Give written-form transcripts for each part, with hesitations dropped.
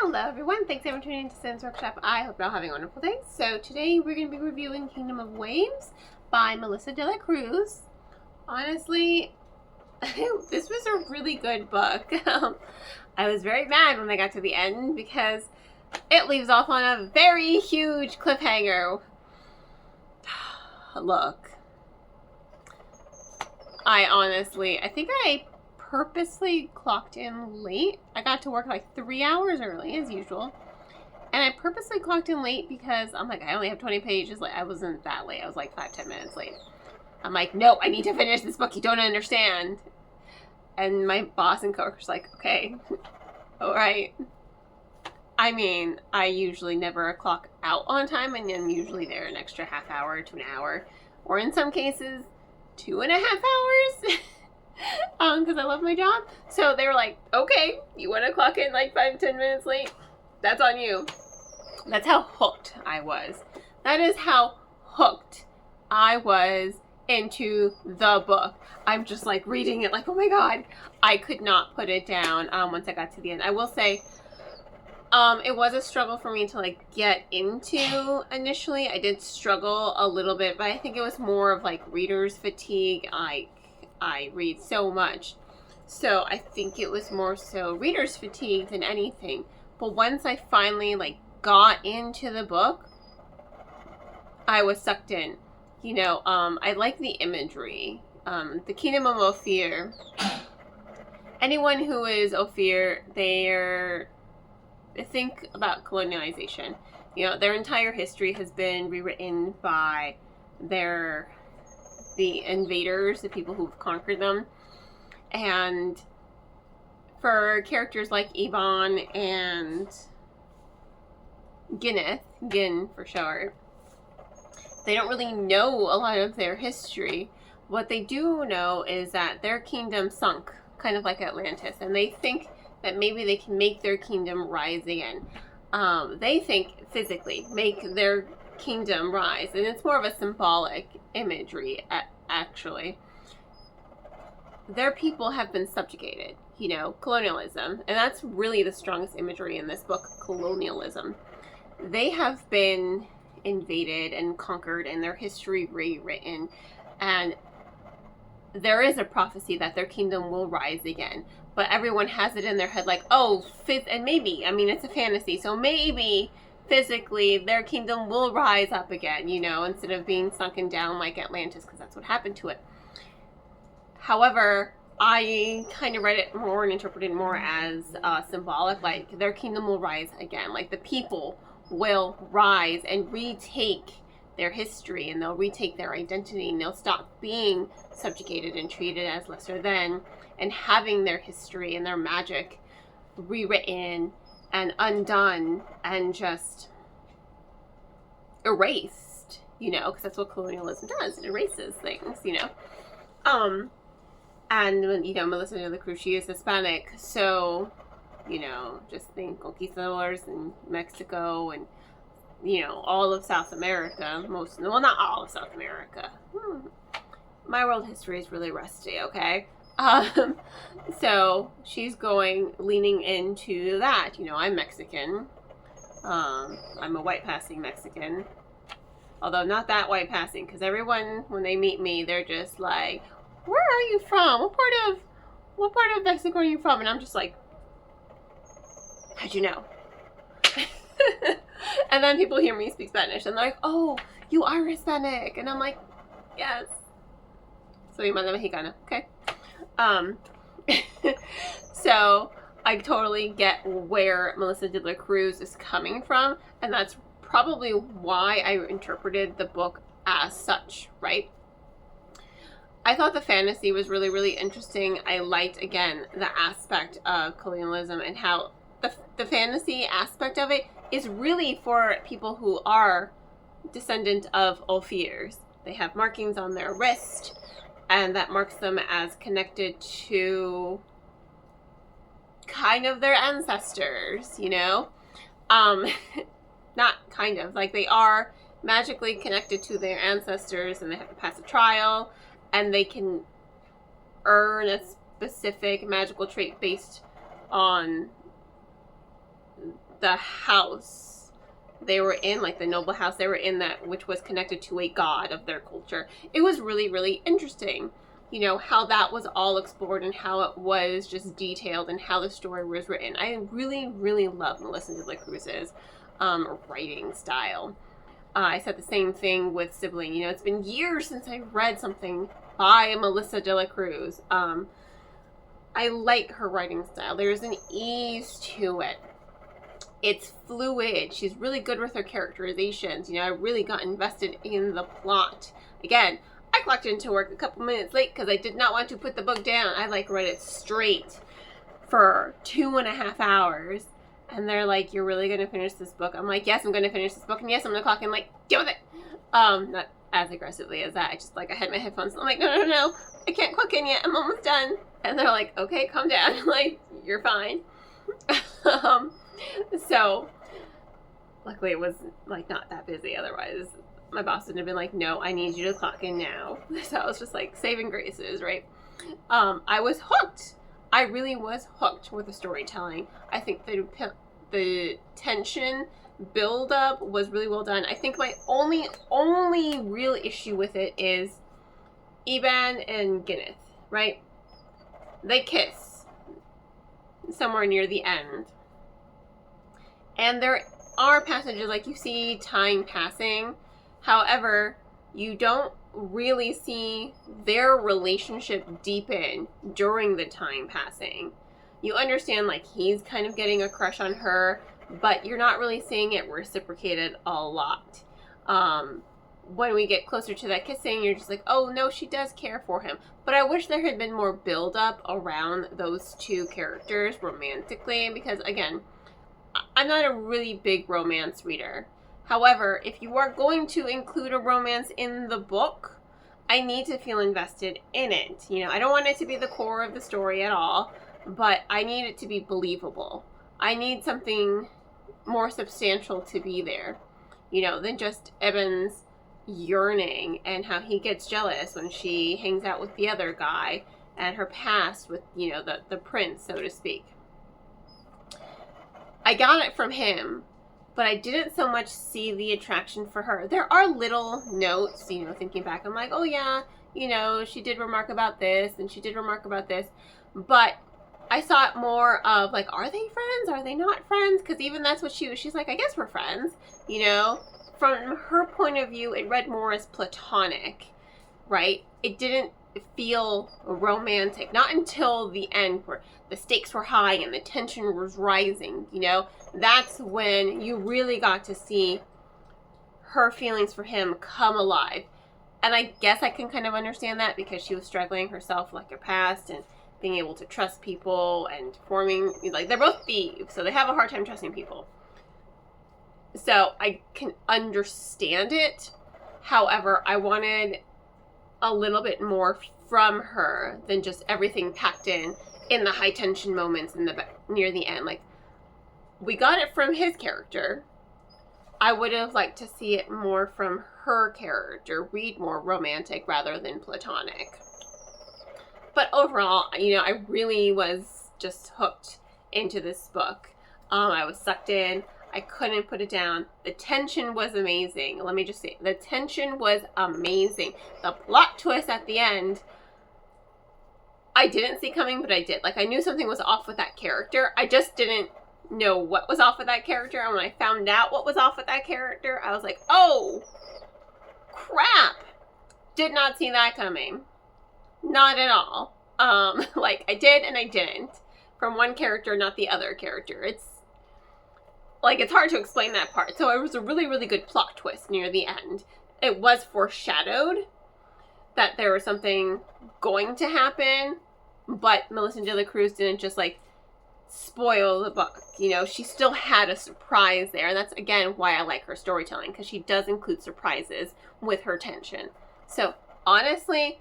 Hello everyone, thanks everyone for tuning into Sims Workshop. I hope you're all having a wonderful day. So today we're going to be reviewing Kingdom of Waves by Melissa de la Cruz. Honestly, this was a really good book. I was very mad when I got to the end because it leaves off on a very huge cliffhanger. Look, I think I purposely clocked in late. I got to work like 3 hours early as usual. And I purposely clocked in late because I'm like, I only have 20 pages. Like, I wasn't that late. I was like 5-10 minutes late. I'm like, no, I need to finish this book. You don't understand. And my boss and coworker's like, okay, all right. I mean, I usually never clock out on time, and I'm usually there an extra half hour to an hour, or in some cases, 2.5 hours. Because I love my job. So they were like, okay, you want to clock in like 5-10 minutes late? That's on you. That's how hooked I was. That is how hooked I was into the book. I'm just like reading it like, oh my god. I could not put it down once I got to the end. I will say, it was a struggle for me to like get into initially. I did struggle a little bit, but I think it was more of like reader's fatigue. I read so much, so I think it was more so reader's fatigue than anything. But once I finally like got into the book, I was sucked in. You know, I like the imagery. The Kingdom of Ophir. Anyone who is Ophir, think about colonialization. You know, their entire history has been rewritten by the invaders, the people who've conquered them. And for characters like Yvonne and Gin for short, they don't really know a lot of their history. What they do know is that their kingdom sunk, kind of like Atlantis, and they think that maybe they can make their kingdom rise again. They think physically make their kingdom rise, and it's more of a symbolic imagery. Actually, their people have been subjugated, you know, colonialism, and that's really the strongest imagery in this book. Colonialism. They have been invaded and conquered and their history rewritten, and there is a prophecy that their kingdom will rise again, but everyone has it in their head like, oh, and maybe, I mean, it's a fantasy, so maybe physically their kingdom will rise up again, you know, instead of being sunken down like Atlantis, because that's what happened to it. However, I kind of read it more and interpreted it more as symbolic, like their kingdom will rise again, like the people will rise and retake their history, and they'll retake their identity, and they'll stop being subjugated and treated as lesser than, and having their history and their magic rewritten and undone and just erased, you know, because that's what colonialism does. It erases things, you know. And, you know, Melissa de la Cruz, she is Hispanic, so, you know, just think conquistadors in Mexico and, you know, all of South America, well, not all of South America. My world history is really rusty, okay? So she's leaning into that. You know, I'm Mexican. I'm a white passing Mexican. Although not that white passing, because everyone, when they meet me, they're just like, where are you from? What part of Mexico are you from? And I'm just like, how'd you know? And then people hear me speak Spanish, and they're like, oh, you are Hispanic. And I'm like, yes. Soy mala mexicana. Okay. So I totally get where Melissa de la Cruz is coming from, and that's probably why I interpreted the book as such, right? I thought the fantasy was really, really interesting. I liked, again, the aspect of colonialism and how the fantasy aspect of it is really for people who are descendant of Ophirs. They have markings on their wrist, and that marks them as connected to kind of their ancestors, you know? Not kind of, like they are magically connected to their ancestors, and they have to pass a trial, and they can earn a specific magical trait based on the house they were in, like the noble house they were in, that which was connected to a god of their culture. It was really, really interesting, you know, how that was all explored and how it was just detailed and how the story was written. I really, really love Melissa de la Cruz's writing style. I said the same thing with Sibling. You know, it's been years since I read something by Melissa de la Cruz. I like her writing style. There's an ease to it. It's fluid. She's really good with her characterizations. You know, I really got invested in the plot. Again, I clocked into work a couple minutes late because I did not want to put the book down. I like read it straight for 2.5 hours. And they're like, "You're really going to finish this book?" I'm like, "Yes, I'm going to finish this book. And yes, I'm going to clock in, like, deal with it." Not as aggressively as that. I just, like, I had my headphones. I'm like, no. I can't clock in yet. I'm almost done. And they're like, "Okay, calm down." I'm like, "You're fine." So, luckily it was, like, not that busy. Otherwise, my boss would have been like, "No, I need you to clock in now." So I was just, like, saving graces, right? I was hooked. I really was hooked with the storytelling. I think the tension build-up was really well done. I think my only real issue with it is Eban and Gwyneth, right? They kiss somewhere near the end. And there are passages, like, you see time passing. However, you don't really see their relationship deepen during the time passing. You understand, like, he's kind of getting a crush on her, but you're not really seeing it reciprocated a lot. When we get closer to that kissing, you're just like, oh no, she does care for him. But I wish there had been more build-up around those two characters romantically, because again, I'm not a really big romance reader. However, if you are going to include a romance in the book, I need to feel invested in it. You know, I don't want it to be the core of the story at all, but I need it to be believable. I need something more substantial to be there, you know, than just Eben's yearning and how he gets jealous when she hangs out with the other guy and her past with, you know, the prince, so to speak. I got it from him, but I didn't so much see the attraction for her. There are little notes, you know, thinking back, I'm like, oh yeah, you know, she did remark about this and she did remark about this, but I saw it more of like, are they friends? Are they not friends? Because even that's what she's like, I guess we're friends, you know. From her point of view, it read more as platonic, right? It didn't feel romantic, not until the end where the stakes were high and the tension was rising, you know. That's when you really got to see her feelings for him come alive. And I guess I can kind of understand that because she was struggling herself, like her past, and being able to trust people and forming, like, they're both thieves, so they have a hard time trusting people. So I can understand it. However, I wanted a little bit more from her than just everything packed in the high tension moments in the near the end. Like, we got it from his character. I would have liked to see it more from her character, read more romantic rather than platonic. But overall, you know, I really was just hooked into this book. I was sucked in. I couldn't put it down. The tension was amazing. Let me just say, the tension was amazing. The plot twist at the end, I didn't see coming, but I did. Like, I knew something was off with that character. I just didn't know what was off with that character. And when I found out what was off with that character, I was like, oh, crap. Did not see that coming. Not at all. Like, I did and I didn't. From one character, not the other character. It's hard to explain that part. So it was a really, really good plot twist near the end. It was foreshadowed that there was something going to happen, but Melissa de la Cruz didn't just, like, spoil the book. You know, she still had a surprise there. And that's, again, why I like her storytelling, because she does include surprises with her tension. So, honestly,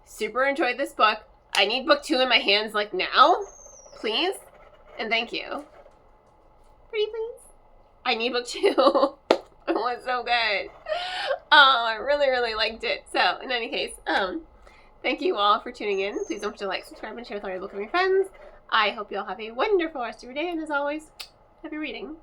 super enjoyed this book. I need book 2 in my hands, like, now. Please. And thank you. Pretty please. I need book 2. It was so good. I really, really liked it. So, in any case, thank you all for tuning in. Please don't forget to like, subscribe, and share with all your book loving friends. I hope you all have a wonderful rest of your day, and as always, happy reading.